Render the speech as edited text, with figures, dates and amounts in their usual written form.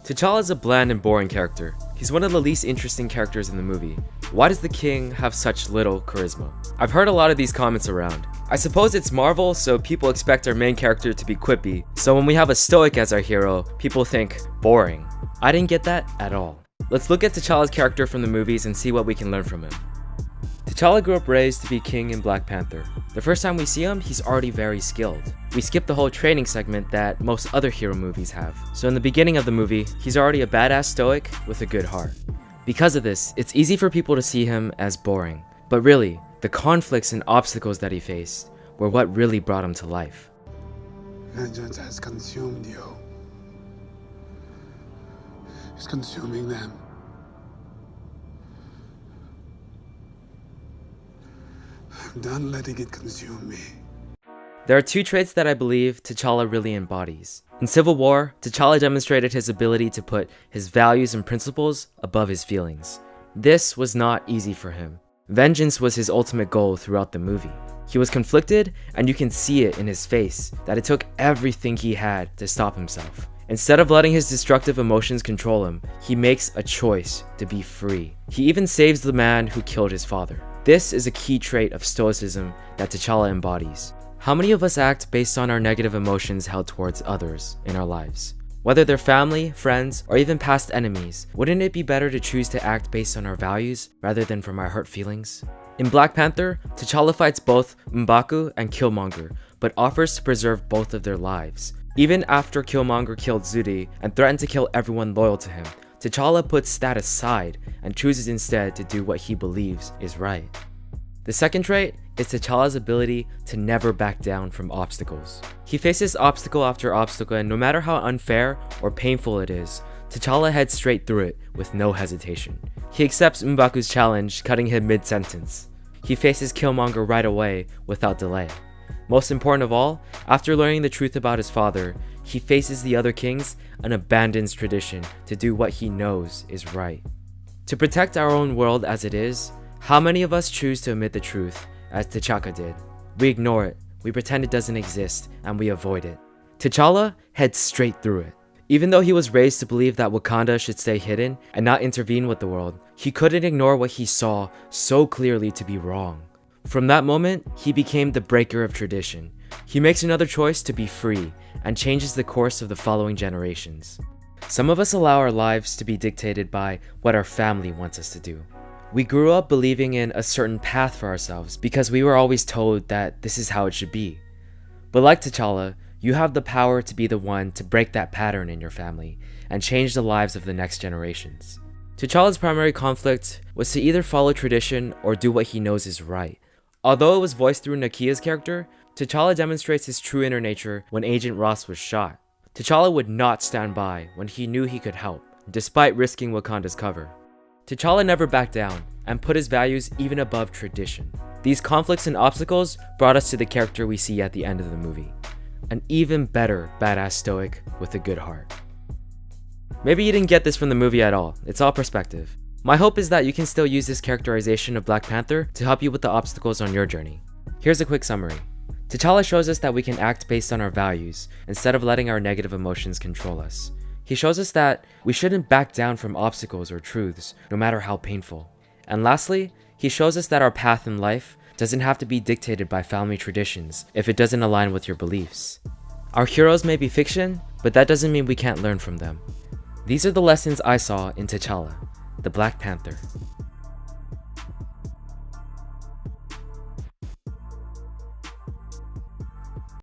T'Challa is a bland and boring character. He's one of the least interesting characters in the movie. Why does the king have such little charisma? I've heard a lot of these comments around. I suppose it's Marvel, so people expect our main character to be quippy, so when we have a Stoic as our hero, people think boring. I didn't get that at all. Let's look at T'Challa's character from the movies and see what we can learn from him. T'Challa grew up raised to be king in Black Panther. The first time we see him, he's already very skilled. We skip the whole training segment that most other hero movies have. So in the beginning of the movie, he's already a badass Stoic with a good heart. Because of this, it's easy for people to see him as boring. But really, the conflicts and obstacles that he faced were what really brought him to life. Vengeance has consumed you. It's consuming them. I'm done letting it consume me. There are two traits that I believe T'Challa really embodies. In Civil War, T'Challa demonstrated his ability to put his values and principles above his feelings. This was not easy for him. Vengeance was his ultimate goal throughout the movie. He was conflicted, and you can see it in his face that it took everything he had to stop himself. Instead of letting his destructive emotions control him, he makes a choice to be free. He even saves the man who killed his father. This is a key trait of Stoicism that T'Challa embodies. How many of us act based on our negative emotions held towards others in our lives? Whether they're family, friends, or even past enemies, wouldn't it be better to choose to act based on our values rather than from our hurt feelings? In Black Panther, T'Challa fights both M'Baku and Killmonger, but offers to preserve both of their lives. Even after Killmonger killed Zuri and threatened to kill everyone loyal to him, T'Challa puts that aside and chooses instead to do what he believes is right. The second trait is T'Challa's ability to never back down from obstacles. He faces obstacle after obstacle, and no matter how unfair or painful it is, T'Challa heads straight through it with no hesitation. He accepts M'Baku's challenge, cutting him mid-sentence. He faces Killmonger right away without delay. Most important of all, after learning the truth about his father, he faces the other kings and abandons tradition to do what he knows is right. To protect our own world as it is, how many of us choose to admit the truth, as T'Chaka did? We ignore it, we pretend it doesn't exist, and we avoid it. T'Challa heads straight through it. Even though he was raised to believe that Wakanda should stay hidden and not intervene with the world, he couldn't ignore what he saw so clearly to be wrong. From that moment, he became the breaker of tradition. He makes another choice to be free and changes the course of the following generations. Some of us allow our lives to be dictated by what our family wants us to do. We grew up believing in a certain path for ourselves because we were always told that this is how it should be. But like T'Challa, you have the power to be the one to break that pattern in your family and change the lives of the next generations. T'Challa's primary conflict was to either follow tradition or do what he knows is right. Although it was voiced through Nakia's character, T'Challa demonstrates his true inner nature when Agent Ross was shot. T'Challa would not stand by when he knew he could help, despite risking Wakanda's cover. T'Challa never backed down and put his values even above tradition. These conflicts and obstacles brought us to the character we see at the end of the movie. An even better badass Stoic with a good heart. Maybe you didn't get this from the movie at all, it's all perspective. My hope is that you can still use this characterization of Black Panther to help you with the obstacles on your journey. Here's a quick summary. T'Challa shows us that we can act based on our values instead of letting our negative emotions control us. He shows us that we shouldn't back down from obstacles or truths, no matter how painful. And lastly, he shows us that our path in life doesn't have to be dictated by family traditions if it doesn't align with your beliefs. Our heroes may be fiction, but that doesn't mean we can't learn from them. These are the lessons I saw in T'Challa, the Black Panther.